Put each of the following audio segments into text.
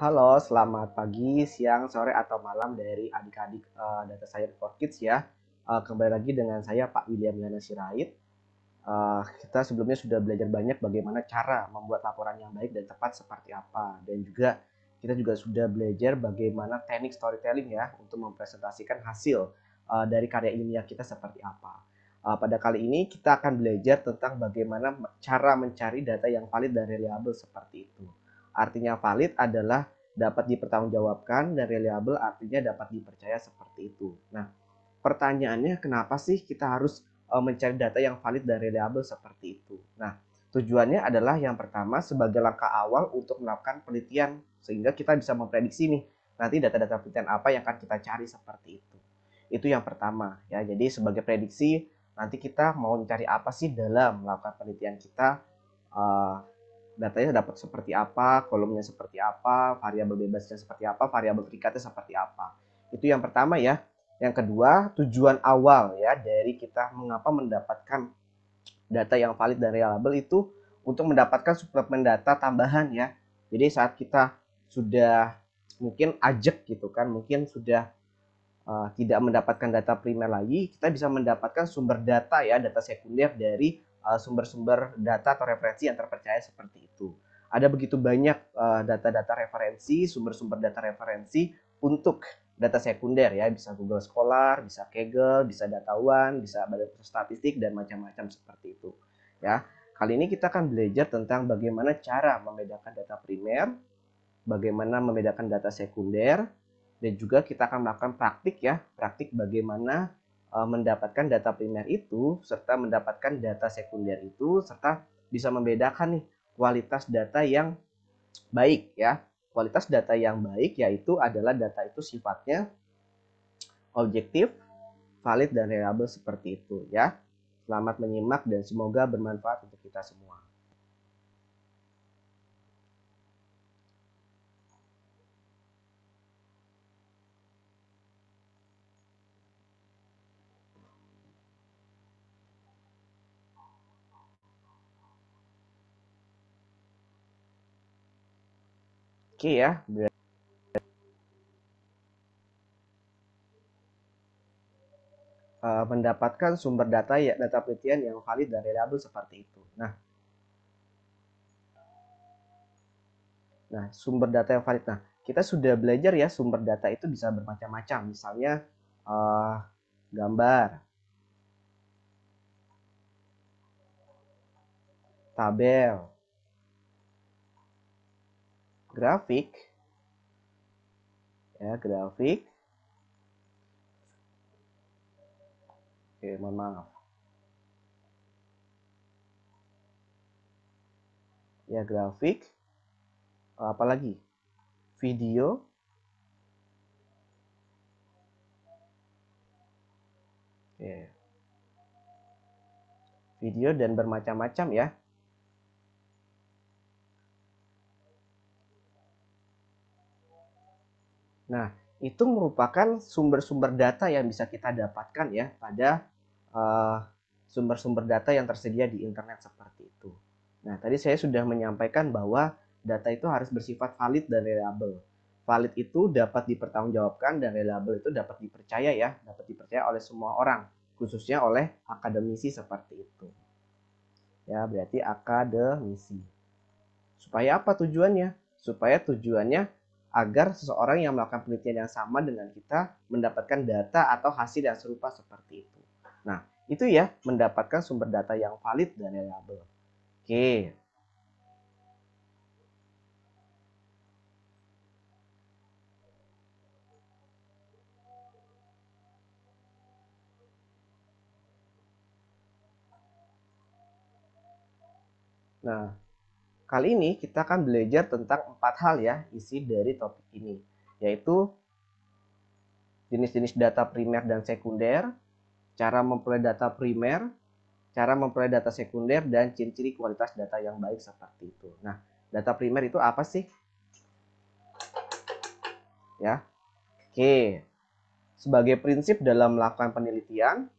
Halo, selamat pagi, siang, sore, atau malam dari adik-adik Data Science for Kids ya. Kembali lagi dengan saya Pak William Yana Sirait. Kita sebelumnya sudah belajar banyak bagaimana cara membuat laporan yang baik dan tepat seperti apa. Dan juga kita juga sudah belajar bagaimana teknik storytelling ya untuk mempresentasikan hasil dari karya ilmiah kita seperti apa. Pada kali ini kita akan belajar tentang bagaimana cara mencari data yang valid dan reliable seperti itu. Artinya valid adalah dapat dipertanggungjawabkan dan reliable artinya dapat dipercaya seperti itu. Nah, pertanyaannya kenapa sih kita harus mencari data yang valid dan reliable seperti itu? Nah, tujuannya adalah yang pertama sebagai langkah awal untuk melakukan penelitian sehingga kita bisa memprediksi nih nanti data-data penelitian apa yang akan kita cari seperti itu. Itu yang pertama ya. Jadi sebagai prediksi nanti kita mau mencari apa sih dalam melakukan penelitian kita, uh, datanya dapat seperti apa, kolomnya seperti apa, variabel bebasnya seperti apa, variabel terikatnya seperti apa. Itu yang pertama ya. Yang kedua, tujuan awal ya dari kita mengapa mendapatkan data yang valid dan reliable itu untuk mendapatkan suplemen data tambahan ya. Jadi saat kita sudah mungkin ajak gitu kan, mungkin sudah tidak mendapatkan data primer lagi, kita bisa mendapatkan sumber data ya, data sekunder dari sumber-sumber data atau referensi yang terpercaya seperti itu. Ada begitu banyak data-data referensi, sumber-sumber data referensi untuk data sekunder ya, bisa Google Scholar, bisa Kaggle, bisa Data One, bisa Badan Pusat Statistik dan macam-macam seperti itu. Ya, kali ini kita akan belajar tentang bagaimana cara membedakan data primer, bagaimana membedakan data sekunder, dan juga kita akan melakukan praktik ya, praktik bagaimana mendapatkan data primer itu serta mendapatkan data sekunder itu serta bisa membedakan nih kualitas data yang baik ya. Kualitas data yang baik yaitu adalah data itu sifatnya objektif, valid dan reliable seperti itu ya. Selamat menyimak dan semoga bermanfaat untuk kita semua. Oke ya, mendapatkan sumber data ya, data penelitian yang valid dan reliable seperti itu. Nah, sumber data yang valid. Nah, kita sudah belajar ya sumber data itu bisa bermacam-macam. Misalnya uh, gambar, tabel, grafik, ya grafik. Oke, mohon maaf. Ya grafik, apalagi video, ya, video dan bermacam-macam ya. Nah, itu merupakan sumber-sumber data yang bisa kita dapatkan ya pada sumber-sumber data yang tersedia di internet seperti itu. Nah, tadi saya sudah menyampaikan bahwa data itu harus bersifat valid dan reliable. Valid itu dapat dipertanggungjawabkan dan reliable itu dapat dipercaya ya, dapat dipercaya oleh semua orang, khususnya oleh akademisi seperti itu. Ya, berarti akademisi. Supaya apa tujuannya? Supaya tujuannya agar seseorang yang melakukan penelitian yang sama dengan kita mendapatkan data atau hasil yang serupa seperti itu. Nah, itu ya mendapatkan sumber data yang valid dan reliable. Oke. Nah, kali ini kita akan belajar tentang 4 hal ya isi dari topik ini, yaitu jenis-jenis data primer dan sekunder, cara memperoleh data primer, cara memperoleh data sekunder, dan ciri-ciri kualitas data yang baik seperti itu. Nah, data primer itu apa sih? Ya, oke. Sebagai prinsip dalam melakukan penelitian,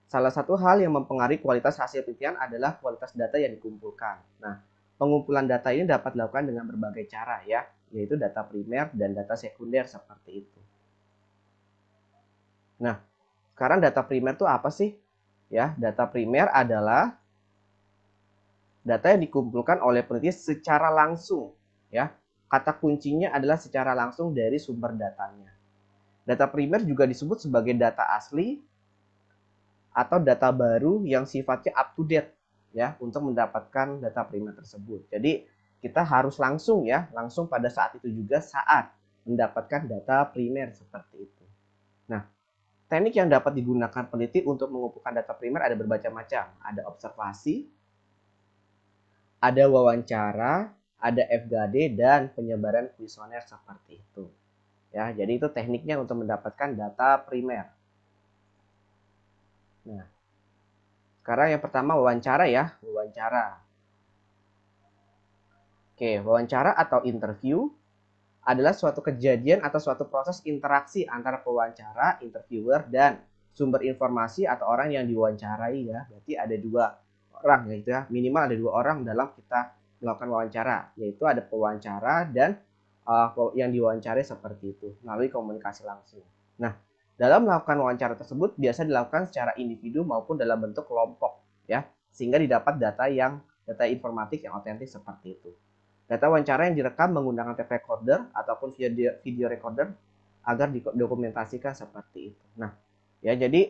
salah satu hal yang mempengaruhi kualitas hasil penelitian adalah kualitas data yang dikumpulkan. Nah, pengumpulan data ini dapat dilakukan dengan berbagai cara ya, yaitu data primer dan data sekunder seperti itu. Nah, sekarang data primer itu apa sih? Ya, data primer adalah data yang dikumpulkan oleh peneliti secara langsung ya. Kata kuncinya adalah secara langsung dari sumber datanya. Data primer juga disebut sebagai data asli atau data baru yang sifatnya up to date ya untuk mendapatkan data primer tersebut. Jadi kita harus langsung ya, langsung pada saat itu juga saat mendapatkan data primer seperti itu. Nah, teknik yang dapat digunakan peneliti untuk mengumpulkan data primer ada bermacam-macam. Ada observasi, ada wawancara, ada FGD, dan penyebaran kuesioner seperti itu. Ya, jadi itu tekniknya untuk mendapatkan data primer. Nah, sekarang yang pertama wawancara ya, wawancara. Oke, wawancara atau interview adalah suatu kejadian atau suatu proses interaksi antara pewawancara, interviewer, dan sumber informasi atau orang yang diwawancarai ya. Berarti ada dua orang ya, itu ya, minimal ada dua orang dalam kita melakukan wawancara, yaitu ada pewawancara dan yang diwawancarai seperti itu melalui komunikasi langsung. Nah, dalam melakukan wawancara tersebut biasa dilakukan secara individu maupun dalam bentuk kelompok ya, sehingga didapat data informatif yang otentik seperti itu. Data wawancara yang direkam menggunakan tape recorder ataupun video recorder agar didokumentasikan seperti itu. Nah, ya jadi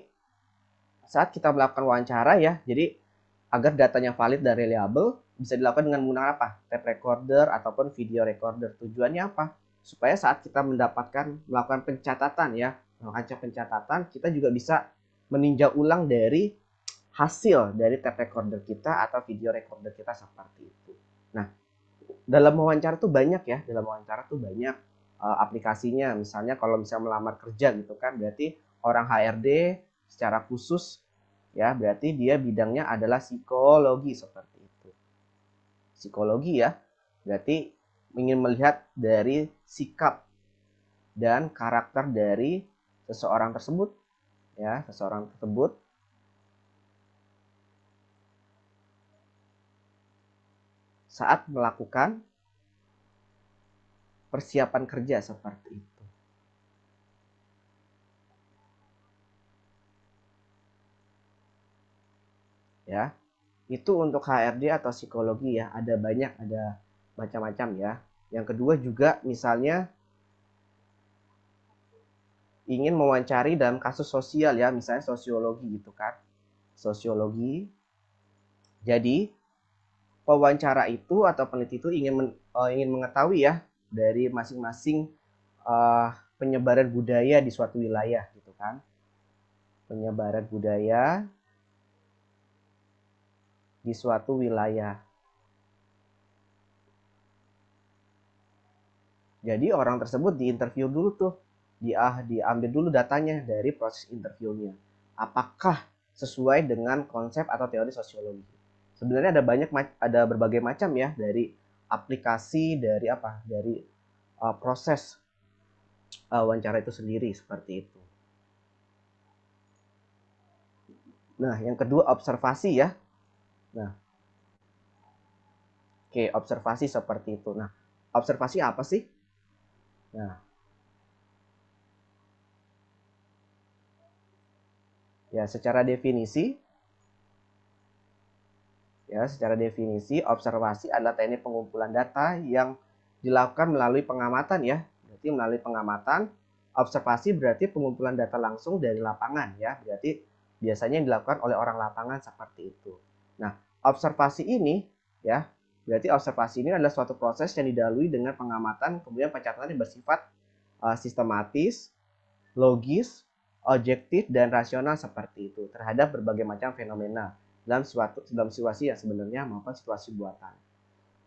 saat kita melakukan wawancara ya, jadi agar datanya valid dan reliable bisa dilakukan dengan menggunakan apa? Tape recorder ataupun video recorder. Tujuannya apa? Supaya saat kita melakukan pencatatan ya, melakukan pencatatan, kita juga bisa meninjau ulang dari hasil dari tape recorder kita atau video recorder kita seperti itu. Nah, dalam wawancara tuh banyak ya, dalam wawancara tuh banyak aplikasinya. Misalnya kalau misalnya melamar kerja gitu kan, berarti orang HRD secara khusus ya, berarti dia bidangnya adalah psikologi seperti itu. Psikologi ya, berarti ingin melihat dari sikap dan karakter dari seseorang tersebut ya, seseorang tersebut saat melakukan persiapan kerja seperti itu. Ya, itu untuk HRD atau psikologi ya, ada banyak, ada macam-macam ya. Yang kedua juga misalnya ingin mewawancari dalam kasus sosial ya, misalnya sosiologi gitu kan, sosiologi. Jadi pewawancara itu atau peneliti itu ingin mengetahui ya dari masing-masing penyebaran budaya di suatu wilayah gitu kan, penyebaran budaya di suatu wilayah. Jadi orang tersebut diinterview dulu tuh, diambil dulu datanya dari proses interviewnya. Apakah sesuai dengan konsep atau teori sosiologi? Sebenarnya ada berbagai macam ya, dari aplikasi, dari apa, dari proses wawancara itu sendiri seperti itu. Nah, yang kedua observasi ya. Nah, oke, observasi seperti itu. Nah, observasi apa sih? Nah, ya secara definisi observasi adalah teknik pengumpulan data yang dilakukan melalui pengamatan ya. Berarti melalui pengamatan, observasi berarti pengumpulan data langsung dari lapangan ya. Berarti biasanya yang dilakukan oleh orang lapangan seperti itu. Nah, observasi ini ya, berarti observasi ini adalah suatu proses yang didahului dengan pengamatan, kemudian pencatatan yang bersifat sistematis, logis, objektif, dan rasional seperti itu terhadap berbagai macam fenomena dalam situasi yang sebenarnya maupun situasi buatan.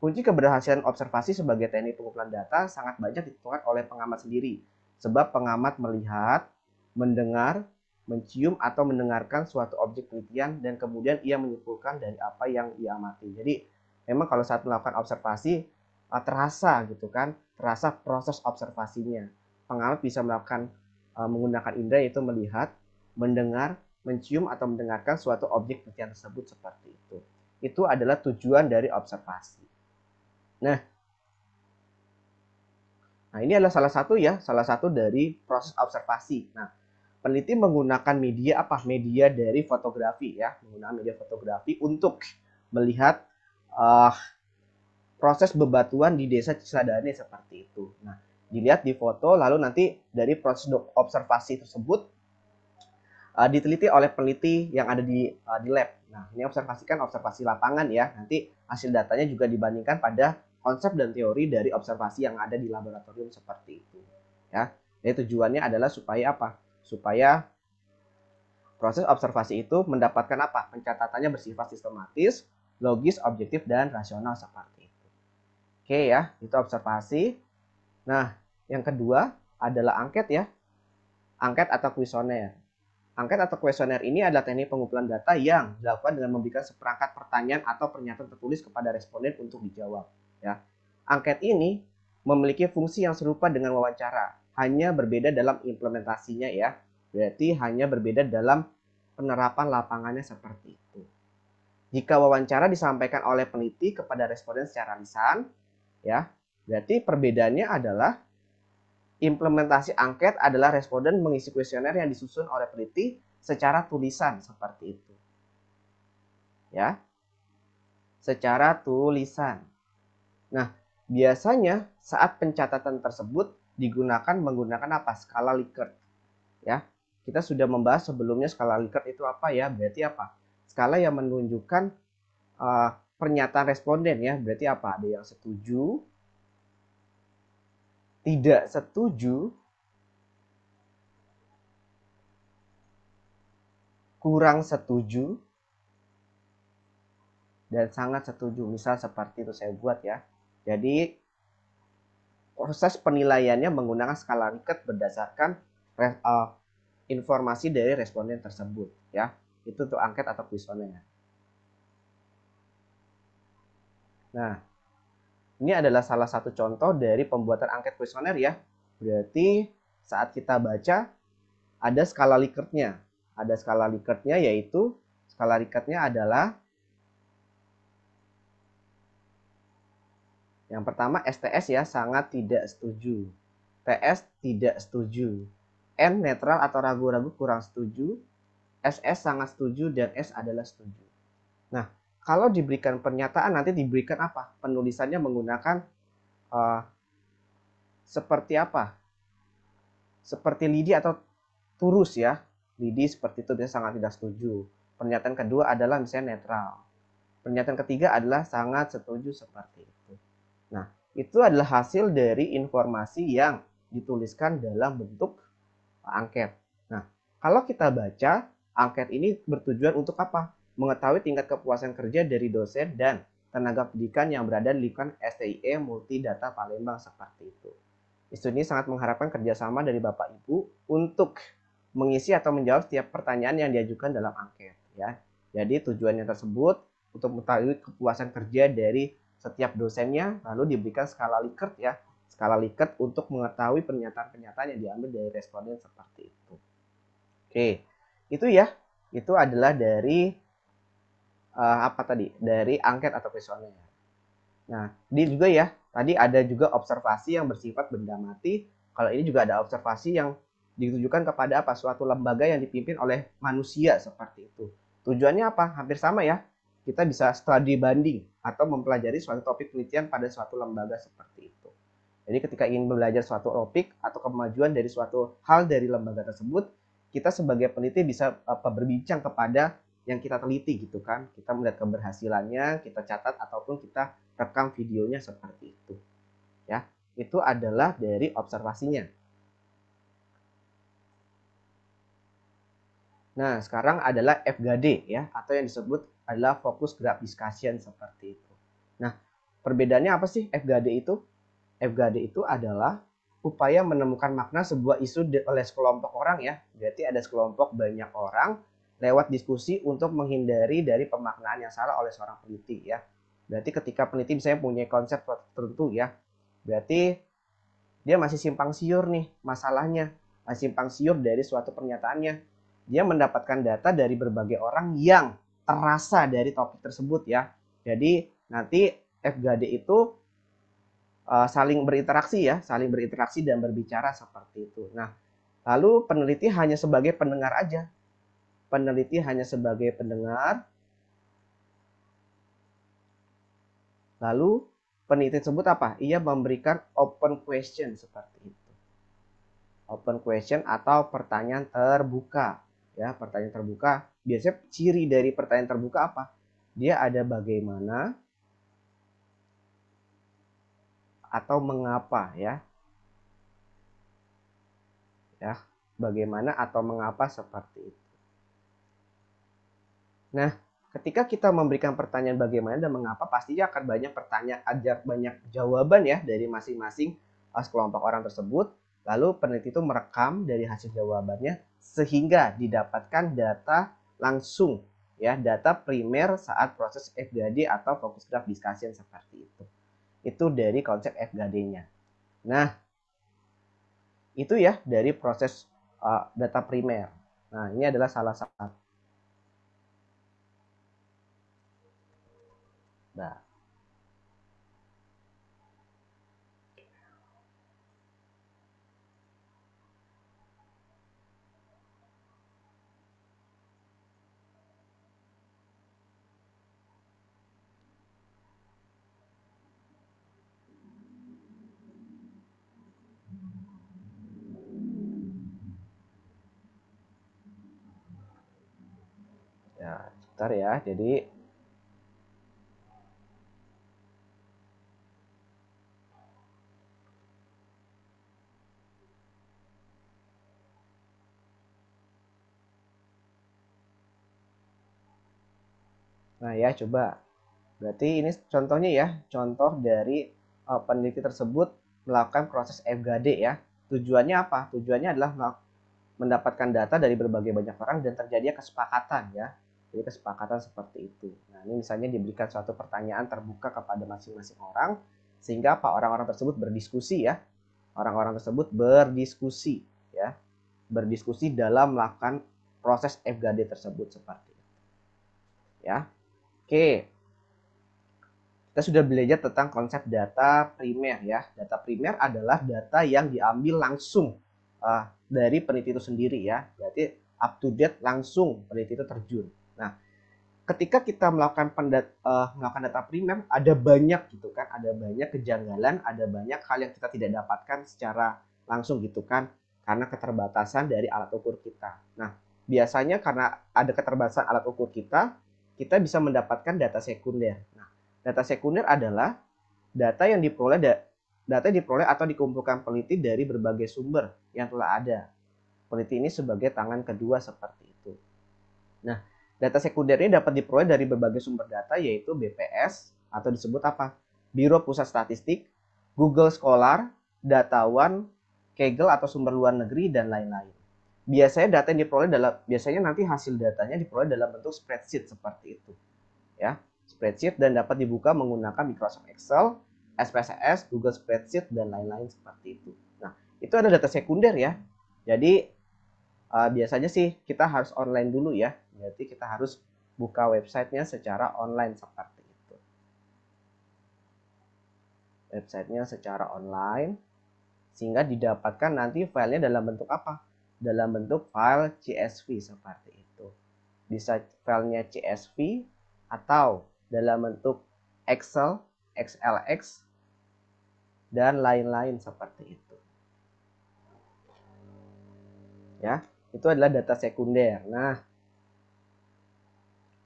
Kunci keberhasilan observasi sebagai teknik pengumpulan data sangat banyak ditentukan oleh pengamat sendiri, sebab pengamat melihat, mendengar, mencium atau mendengarkan suatu objek penelitian dan kemudian ia menyimpulkan dari apa yang ia amati. Jadi memang kalau saat melakukan observasi terasa gitu kan, terasa proses observasinya. Pengamat bisa melakukan menggunakan indera, yaitu melihat, mendengar, mencium atau mendengarkan suatu objek penelitian tersebut seperti itu. Itu adalah tujuan dari observasi. Nah, ini adalah salah satu dari proses observasi. Nah, peneliti menggunakan media apa? Media dari fotografi ya, menggunakan media fotografi untuk melihat uh, proses bebatuan di desa Cisadane seperti itu. Nah, dilihat di foto, lalu nanti dari proses observasi tersebut diteliti oleh peneliti yang ada di lab. Nah, ini observasi lapangan ya. Nanti hasil datanya juga dibandingkan pada konsep dan teori dari observasi yang ada di laboratorium seperti itu. Ya, jadi tujuannya adalah supaya apa? Supaya proses observasi itu mendapatkan apa? Pencatatannya bersifat sistematis, logis, objektif, dan rasional seperti itu. Oke ya, itu observasi. Nah, yang kedua adalah angket ya. Angket atau kuesioner. Angket atau kuesioner ini adalah teknik pengumpulan data yang dilakukan dengan memberikan seperangkat pertanyaan atau pernyataan tertulis kepada responden untuk dijawab. Ya. Angket ini memiliki fungsi yang serupa dengan wawancara, hanya berbeda dalam implementasinya ya. Berarti hanya berbeda dalam penerapan lapangannya seperti itu. Jika wawancara disampaikan oleh peneliti kepada responden secara lisan, ya, berarti perbedaannya adalah implementasi angket adalah responden mengisi kuesioner yang disusun oleh peneliti secara tulisan seperti itu. Ya. Secara tulisan. Nah, biasanya saat pencatatan tersebut digunakan menggunakan apa? Skala Likert. Ya. Kita sudah membahas sebelumnya skala Likert itu apa ya? Berarti apa? Skala yang menunjukkan pernyataan responden ya. Berarti apa? Ada yang setuju, tidak setuju, kurang setuju, dan sangat setuju. Misal seperti itu saya buat ya. Jadi proses penilaiannya menggunakan skala Likert berdasarkan informasi dari responden tersebut ya. Itu untuk angket atau kuesioner. Nah, ini adalah salah satu contoh dari pembuatan angket kuesioner ya. Berarti saat kita baca ada skala Likertnya. Ada skala Likertnya yaitu skala Likertnya adalah yang pertama STS ya, sangat tidak setuju. TS tidak setuju. N netral atau ragu-ragu kurang setuju. SS sangat setuju dan S adalah setuju. Nah, kalau diberikan pernyataan nanti diberikan apa? Penulisannya menggunakan seperti apa? Seperti lidi atau turus ya. Lidi seperti itu, dia sangat tidak setuju. Pernyataan kedua adalah misalnya netral. Pernyataan ketiga adalah sangat setuju seperti itu. Nah, itu adalah hasil dari informasi yang dituliskan dalam bentuk angket. Nah, kalau kita baca, angket ini bertujuan untuk apa? Mengetahui tingkat kepuasan kerja dari dosen dan tenaga pendidikan yang berada di lingkungan STIE Multidata Palembang seperti itu. Isu ini sangat mengharapkan kerjasama dari Bapak Ibu untuk mengisi atau menjawab setiap pertanyaan yang diajukan dalam angket. Ya. Jadi tujuannya tersebut untuk mengetahui kepuasan kerja dari setiap dosennya, lalu diberikan skala Likert ya, skala Likert untuk mengetahui pernyataan-pernyataan yang diambil dari responden seperti itu. Oke, itu ya, itu adalah dari apa tadi? Dari angket atau kuesioner. Nah, ini juga ya, tadi ada juga observasi yang bersifat benda mati. Kalau ini juga ada observasi yang ditujukan kepada apa? Suatu lembaga yang dipimpin oleh manusia seperti itu. Tujuannya apa? Hampir sama ya. Kita bisa studi banding atau mempelajari suatu topik penelitian pada suatu lembaga seperti itu. Jadi ketika ingin belajar suatu topik atau kemajuan dari suatu hal dari lembaga tersebut, kita sebagai peneliti bisa berbincang kepada yang kita teliti gitu kan. Kita melihat keberhasilannya, kita catat ataupun kita rekam videonya seperti itu. Ya, itu adalah dari observasinya. Nah, sekarang adalah FGD ya, atau yang disebut adalah Focus Group Discussion seperti itu. Nah, perbedaannya apa sih FGD itu? FGD itu adalah upaya menemukan makna sebuah isu oleh sekelompok orang ya. Berarti ada sekelompok banyak orang lewat diskusi untuk menghindari dari pemaknaan yang salah oleh seorang peneliti ya. Berarti ketika peneliti misalnya punya konsep tertentu ya, berarti dia masih simpang siur nih masalahnya, masih simpang siur dari suatu pernyataannya. Dia mendapatkan data dari berbagai orang yang terasa dari topik tersebut ya. Jadi nanti FGD itu saling berinteraksi ya, saling berinteraksi dan berbicara seperti itu. Nah, lalu peneliti hanya sebagai pendengar aja. Peneliti hanya sebagai pendengar. Lalu peneliti tersebut apa? Ia memberikan open question seperti itu. Open question atau pertanyaan terbuka. Ya, pertanyaan terbuka. Biasanya ciri dari pertanyaan terbuka apa? Dia ada bagaimana atau mengapa ya. Ya, bagaimana atau mengapa seperti itu. Nah, ketika kita memberikan pertanyaan bagaimana dan mengapa, pastinya akan banyak pertanyaan, ada banyak jawaban ya dari masing-masing kelompok orang tersebut. Lalu peneliti itu merekam dari hasil jawabannya sehingga didapatkan data langsung ya, data primer saat proses FGD atau focus group discussion seperti itu. Itu dari konsep FGD-nya. Nah, itu ya dari proses data primer. Nah, ini adalah salah satu. Nah, ya, sebentar ya. Jadi nah ya, coba. Berarti ini contohnya ya, contoh dari peneliti tersebut melakukan proses FGD ya. Tujuannya apa? Tujuannya adalah mendapatkan data dari berbagai banyak orang dan terjadi kesepakatan ya. Jadi kesepakatan seperti itu. Nah, ini misalnya diberikan suatu pertanyaan terbuka kepada masing-masing orang sehingga apa? Orang-orang tersebut berdiskusi ya. Orang-orang tersebut berdiskusi ya. Berdiskusi dalam melakukan proses FGD tersebut seperti itu. Ya. Oke. Kita sudah belajar tentang konsep data primer ya. Data primer adalah data yang diambil langsung dari peneliti itu sendiri ya. Berarti up to date langsung peneliti itu terjun. Nah, ketika kita melakukan data primer, ada banyak gitu kan, ada banyak kejanggalan, ada banyak hal yang kita tidak dapatkan secara langsung gitu kan, karena keterbatasan dari alat ukur kita. Nah, biasanya karena ada keterbatasan alat ukur kita bisa mendapatkan data sekunder. Nah, data sekunder adalah data yang diperoleh atau dikumpulkan peneliti dari berbagai sumber yang telah ada. Peneliti ini sebagai tangan kedua seperti itu. Nah, data sekunder ini dapat diperoleh dari berbagai sumber data yaitu BPS atau disebut apa? Biro Pusat Statistik, Google Scholar, Data One, Kaggle atau sumber luar negeri dan lain-lain. Biasanya nanti hasil datanya diperoleh dalam bentuk spreadsheet seperti itu. Ya, spreadsheet dan dapat dibuka menggunakan Microsoft Excel, SPSS, Google Spreadsheet dan lain-lain seperti itu. Nah, itu ada data sekunder ya. Jadi biasanya sih kita harus online dulu ya. Berarti kita harus buka websitenya secara online seperti itu. Websitenya secara online sehingga didapatkan nanti filenya dalam bentuk apa? Dalam bentuk file CSV seperti itu. Bisa filenya CSV atau dalam bentuk Excel, XLX, dan lain-lain seperti itu. Ya, itu adalah data sekunder. Nah,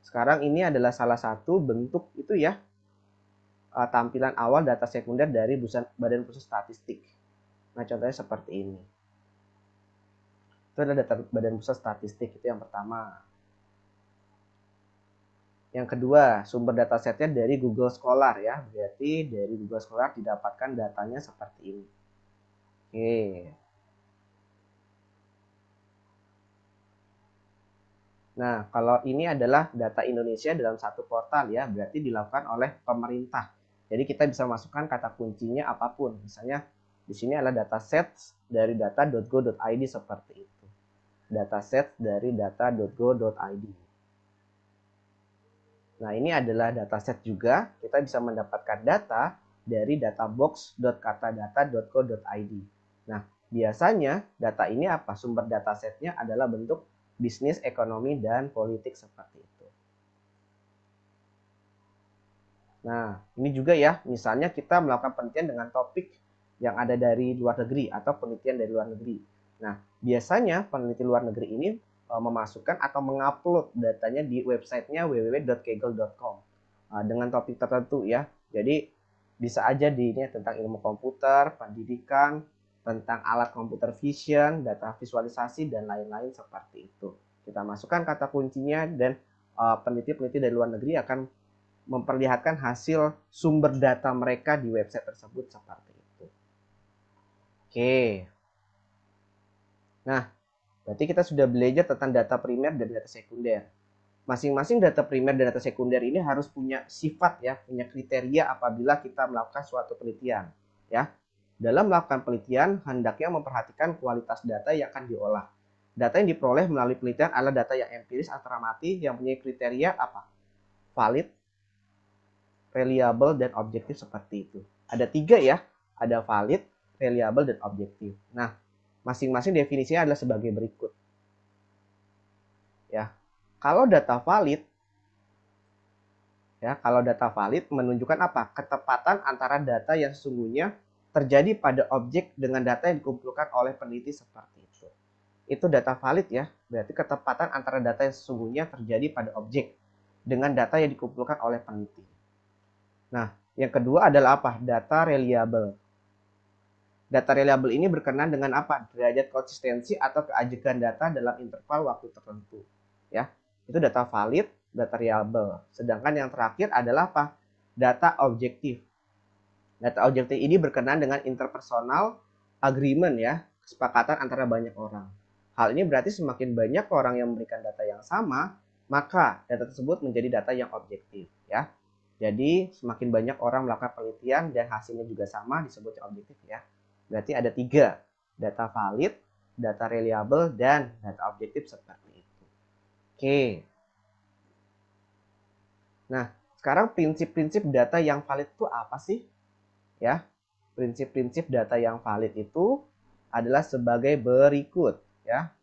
sekarang ini adalah salah satu bentuk itu ya, tampilan awal data sekunder dari Badan Pusat Statistik. Nah, contohnya seperti ini. Itu adalah data Badan Pusat Statistik, itu yang pertama. Yang kedua, sumber datasetnya dari Google Scholar ya. Berarti dari Google Scholar didapatkan datanya seperti ini. Oke. Nah, kalau ini adalah data Indonesia dalam satu portal ya, berarti dilakukan oleh pemerintah. Jadi kita bisa masukkan kata kuncinya apapun. Misalnya di sini adalah dataset dari data.go.id seperti itu. Dataset dari data.go.id. Nah, ini adalah dataset juga. Kita bisa mendapatkan data dari databox.kartadata.co.id. Nah, biasanya data ini apa? Sumber datasetnya adalah bentuk bisnis, ekonomi, dan politik seperti itu. Nah, ini juga ya, misalnya kita melakukan penelitian dengan topik yang ada dari luar negeri atau penelitian dari luar negeri. Nah, biasanya peneliti luar negeri ini memasukkan atau mengupload datanya di websitenya www.kaggle.com dengan topik tertentu ya. Jadi bisa aja di ini tentang ilmu komputer, pendidikan, tentang alat computer vision, data visualisasi, dan lain-lain seperti itu. Kita masukkan kata kuncinya dan peneliti-peneliti dari luar negeri akan memperlihatkan hasil sumber data mereka di website tersebut seperti itu. Oke. Nah, berarti kita sudah belajar tentang data primer dan data sekunder. Masing-masing data primer dan data sekunder ini harus punya sifat ya, punya kriteria apabila kita melakukan suatu penelitian, ya. Dalam melakukan penelitian, hendaknya memperhatikan kualitas data yang akan diolah. Data yang diperoleh melalui penelitian adalah data yang empiris atau amati yang punya kriteria apa? Valid, reliable, dan objektif seperti itu. Ada 3 ya, ada valid, reliable, dan objektif. Nah, masing-masing definisinya adalah sebagai berikut. Ya, kalau data valid, menunjukkan apa? Ketepatan antara data yang sesungguhnya terjadi pada objek dengan data yang dikumpulkan oleh peneliti seperti itu. Itu data valid ya, berarti ketepatan antara data yang sesungguhnya terjadi pada objek dengan data yang dikumpulkan oleh peneliti. Nah, yang kedua adalah apa? Data reliable. Data reliable ini berkenaan dengan apa? Derajat konsistensi atau keajekan data dalam interval waktu tertentu. Ya, itu data valid, data reliable. Sedangkan yang terakhir adalah apa? Data objektif. Data objektif ini berkenaan dengan interpersonal agreement ya, kesepakatan antara banyak orang. Hal ini berarti semakin banyak orang yang memberikan data yang sama, maka data tersebut menjadi data yang objektif ya. Jadi semakin banyak orang melakukan penelitian dan hasilnya juga sama disebut objektif ya. Berarti ada 3, data valid, data reliable, dan data objektif seperti itu. Oke. Nah, sekarang prinsip-prinsip data yang valid itu apa sih? Ya, prinsip-prinsip data yang valid itu adalah sebagai berikut ya.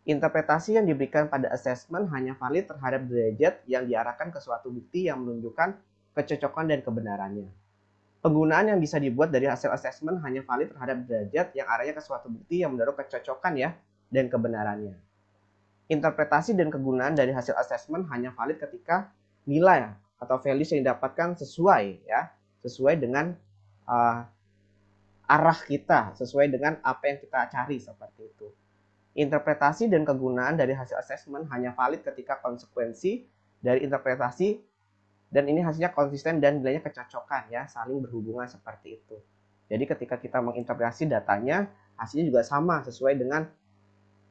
Interpretasi yang diberikan pada assessment hanya valid terhadap derajat yang diarahkan ke suatu bukti yang menunjukkan kecocokan dan kebenarannya. Penggunaan yang bisa dibuat dari hasil assessment hanya valid terhadap derajat yang arahnya ke suatu bukti yang mendorong kecocokan ya dan kebenarannya. Interpretasi dan kegunaan dari hasil assessment hanya valid ketika nilai atau values yang didapatkan sesuai dengan arah kita, sesuai dengan apa yang kita cari seperti itu. Interpretasi dan kegunaan dari hasil assessment hanya valid ketika konsekuensi dari interpretasi dan ini hasilnya konsisten dan nilainya kecocokan ya, saling berhubungan seperti itu. Jadi ketika kita menginterpretasi datanya, hasilnya juga sama sesuai dengan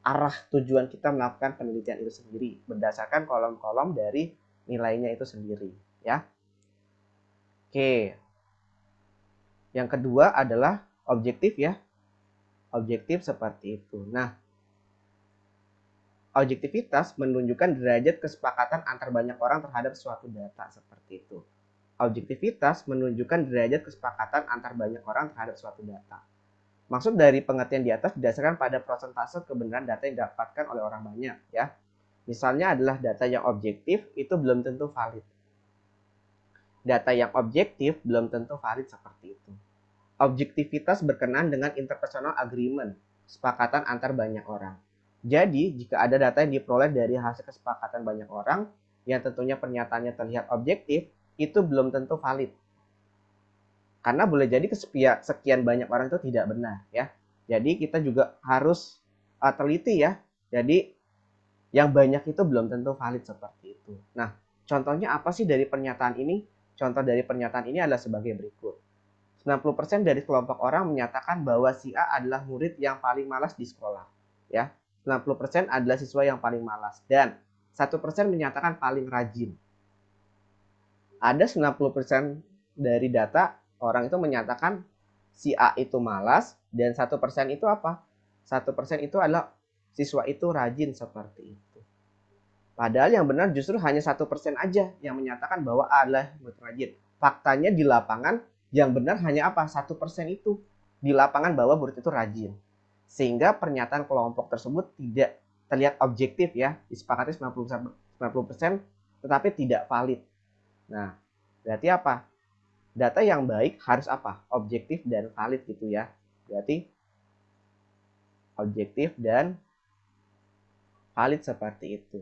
arah tujuan kita melakukan penelitian itu sendiri berdasarkan kolom-kolom dari nilainya itu sendiri ya. Oke. Yang kedua adalah objektif ya. Objektif seperti itu. Nah, objektivitas menunjukkan derajat kesepakatan antar banyak orang terhadap suatu data seperti itu. Objektivitas menunjukkan derajat kesepakatan antar banyak orang terhadap suatu data. Maksud dari pengertian di atas didasarkan pada persentase kebenaran data yang didapatkan oleh orang banyak ya. Misalnya adalah data yang objektif itu belum tentu valid. Data yang objektif belum tentu valid seperti itu. Objektivitas berkenaan dengan interpersonal agreement, kesepakatan antar banyak orang. Jadi, jika ada data yang diperoleh dari hasil kesepakatan banyak orang, yang tentunya pernyataannya terlihat objektif, itu belum tentu valid. Karena boleh jadi sekian banyak orang itu tidak benar ya. Jadi kita juga harus teliti ya. Jadi yang banyak itu belum tentu valid seperti itu. Nah, contohnya apa sih dari pernyataan ini? Contoh dari pernyataan ini adalah sebagai berikut. 90% dari kelompok orang menyatakan bahwa si A adalah murid yang paling malas di sekolah. Ya, 90% adalah siswa yang paling malas dan 1% menyatakan paling rajin. Ada 90% dari data orang itu menyatakan si A itu malas dan 1% itu apa? 1% itu adalah siswa itu rajin seperti itu. Padahal yang benar justru hanya 1% aja yang menyatakan bahwa A adalah murid rajin. Faktanya di lapangan Yang benar hanya apa? 1% itu di lapangan bahwa murid itu rajin. Sehingga pernyataan kelompok tersebut tidak terlihat objektif ya, disepakati 90%, tetapi tidak valid. Nah, berarti apa? Data yang baik harus apa? Objektif dan valid gitu ya. Berarti objektif dan valid seperti itu.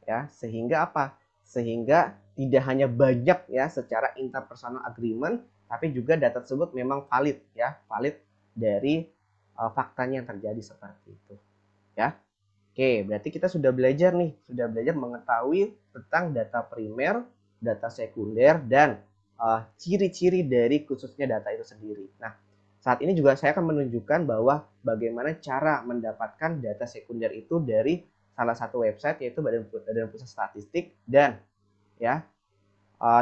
Ya, sehingga apa? Sehingga tidak hanya banyak ya secara interpersonal agreement, tapi juga data tersebut memang valid ya, valid dari faktanya yang terjadi seperti itu. Ya. Oke, berarti kita sudah belajar nih, sudah belajar mengetahui tentang data primer, data sekunder, dan ciri-ciri dari khususnya data itu sendiri. Nah, saat ini juga saya akan menunjukkan bahwa bagaimana cara mendapatkan data sekunder itu dari salah satu website yaitu Badan Pusat Statistik dan ya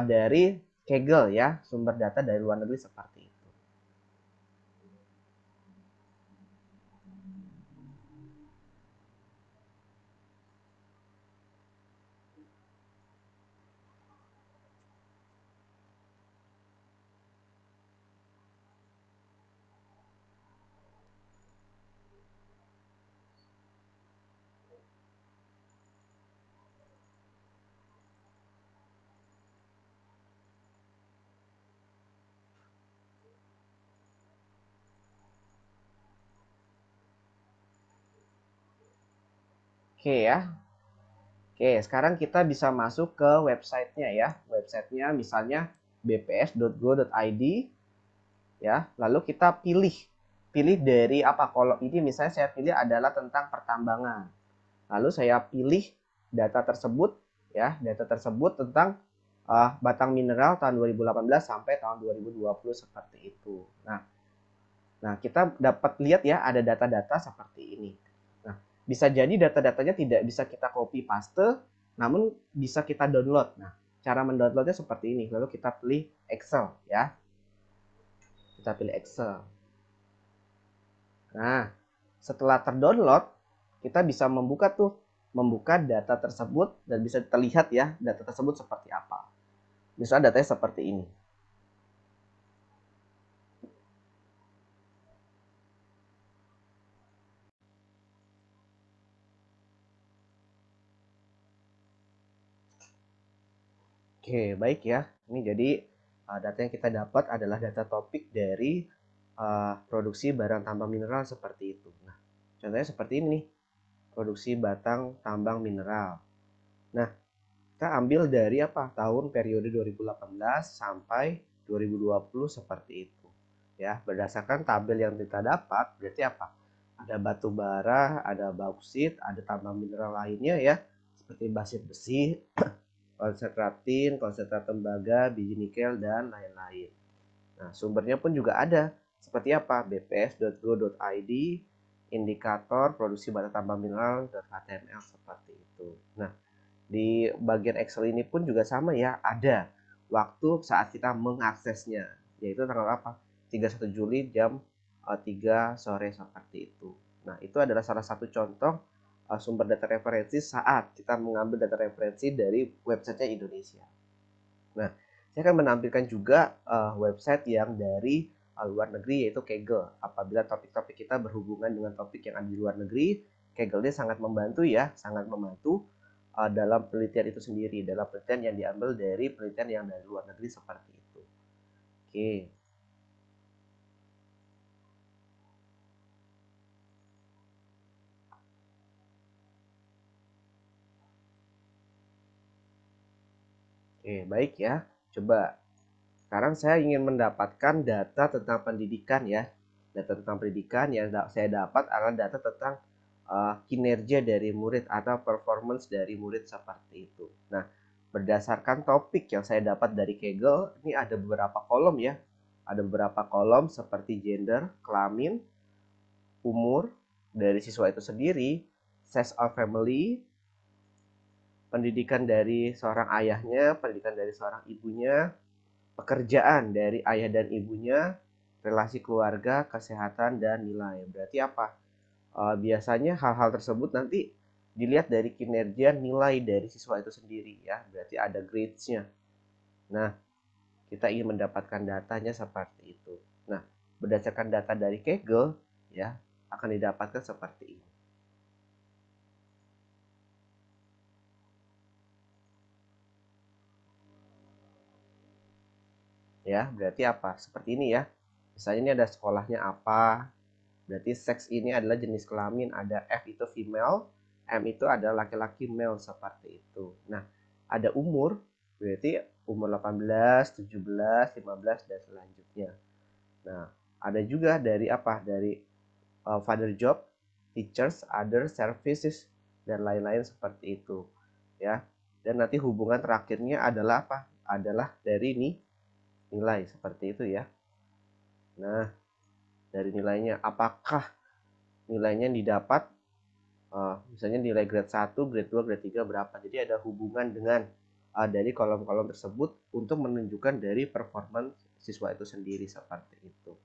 dari Kaggle ya, sumber data dari luar negeri seperti itu. Oke ya. Oke, sekarang kita bisa masuk ke websitenya ya. Websitenya misalnya bps.go.id ya. Lalu kita pilih dari apa kolom ini, misalnya saya pilih adalah tentang pertambangan. Lalu saya pilih data tersebut ya, data tersebut tentang batang mineral tahun 2018 sampai tahun 2020 seperti itu. Nah, kita dapat lihat ya ada data-data seperti ini. Nah, bisa jadi data-datanya tidak bisa kita copy paste, namun bisa kita download. Nah, cara mendownloadnya seperti ini. Lalu kita pilih Excel ya. Kita pilih Excel. Nah, setelah terdownload, kita bisa membuka data tersebut dan bisa terlihat ya data tersebut seperti apa. Misalnya datanya seperti ini. Oke, baik ya. Ini jadi data yang kita dapat adalah data topik dari produksi barang tambang mineral seperti itu. Nah, contohnya seperti ini nih, produksi batang tambang mineral. Nah, kita ambil dari apa? Tahun periode 2018 sampai 2020 seperti itu. Ya, berdasarkan tabel yang kita dapat, berarti apa? Ada batu bara, ada bauksit, ada tambang mineral lainnya ya, seperti basit besi, konsentrat tin, konsentrat tembaga, biji nikel, dan lain-lain. Nah, sumbernya pun juga ada. Seperti apa? bps.go.id, indikator produksi bata tambang mineral, HTML seperti itu. Nah, di bagian Excel ini pun juga sama ya, ada waktu saat kita mengaksesnya, yaitu tanggal apa? 31 Juli jam 3 sore seperti itu. Nah, itu adalah salah satu contoh sumber data referensi saat kita mengambil data referensi dari websitenya Indonesia. Nah, saya akan menampilkan juga website yang dari luar negeri yaitu Kaggle. Apabila topik-topik kita berhubungan dengan topik yang ada di luar negeri, Kaggle ini sangat membantu ya, sangat membantu dalam penelitian itu sendiri, dalam penelitian yang diambil dari penelitian yang dari luar negeri seperti itu. Oke. Oke, baik ya. Coba sekarang saya ingin mendapatkan data tentang pendidikan ya. Data tentang pendidikan yang saya dapat adalah data tentang kinerja dari murid atau performance dari murid seperti itu. Nah, berdasarkan topik yang saya dapat dari Kaggle, ini ada beberapa kolom ya. Ada beberapa kolom seperti gender, kelamin, umur dari siswa itu sendiri, size of family, pendidikan dari seorang ayahnya, pendidikan dari seorang ibunya, pekerjaan dari ayah dan ibunya, relasi keluarga, kesehatan, dan nilai. Berarti apa? Biasanya hal-hal tersebut nanti dilihat dari kinerja nilai dari siswa itu sendiri ya. Berarti ada grades-nya. Nah, kita ingin mendapatkan datanya seperti itu. Nah, berdasarkan data dari Kaggle ya akan didapatkan seperti ini. Ya, berarti apa? Seperti ini ya. Misalnya ini ada sekolahnya apa, berarti seks ini adalah jenis kelamin, ada F itu female, M itu adalah laki-laki male seperti itu. Nah, ada umur, berarti umur 18, 17, 15 dan selanjutnya. Nah, ada juga dari apa? Dari father job, teachers, other services dan lain-lain seperti itu. Ya. Dan nanti hubungan terakhirnya adalah apa? Adalah dari nilai seperti itu ya. Nah, dari nilainya apakah nilainya didapat misalnya nilai grade 1, grade 2, grade 3 berapa. Jadi ada hubungan dengan dari kolom-kolom tersebut untuk menunjukkan dari performance siswa itu sendiri seperti itu.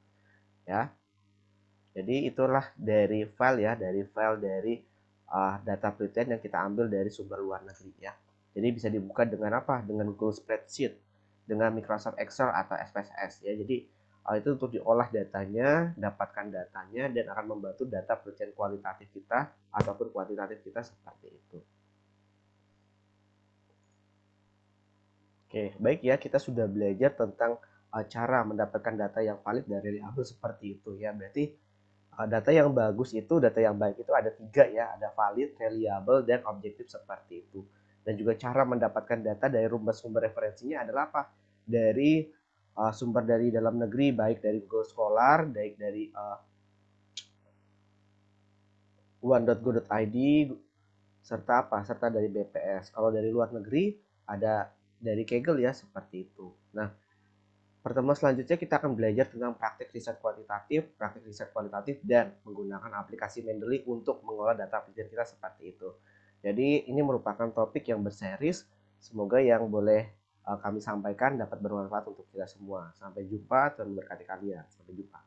Ya. Jadi itulah dari file ya, dari data penelitian yang kita ambil dari sumber luar negeri ya. Jadi bisa dibuka dengan apa? Dengan Google Spreadsheet, dengan Microsoft Excel atau SPSS ya. Jadi itu untuk diolah datanya, dapatkan datanya, dan akan membantu data penelitian kualitatif kita ataupun kuantitatif kita seperti itu. Oke, baik ya, kita sudah belajar tentang cara mendapatkan data yang valid dari variabel seperti itu ya. Berarti data yang bagus itu, data yang baik itu ada 3 ya, ada valid, reliable, dan objektif seperti itu. Dan juga cara mendapatkan data dari sumber referensinya adalah apa? Dari sumber dari dalam negeri, baik dari Google Scholar, baik dari one.go.id, serta apa? Serta dari BPS. Kalau dari luar negeri ada dari Kaggle ya, seperti itu. Nah, pertemuan selanjutnya kita akan belajar tentang praktik riset kualitatif, dan menggunakan aplikasi Mendeley untuk mengolah data penelitian kita seperti itu. Jadi ini merupakan topik yang berseris. Semoga yang boleh kami sampaikan dapat bermanfaat untuk kita semua. Sampai jumpa, Tuhan memberkati kalian. Sampai jumpa.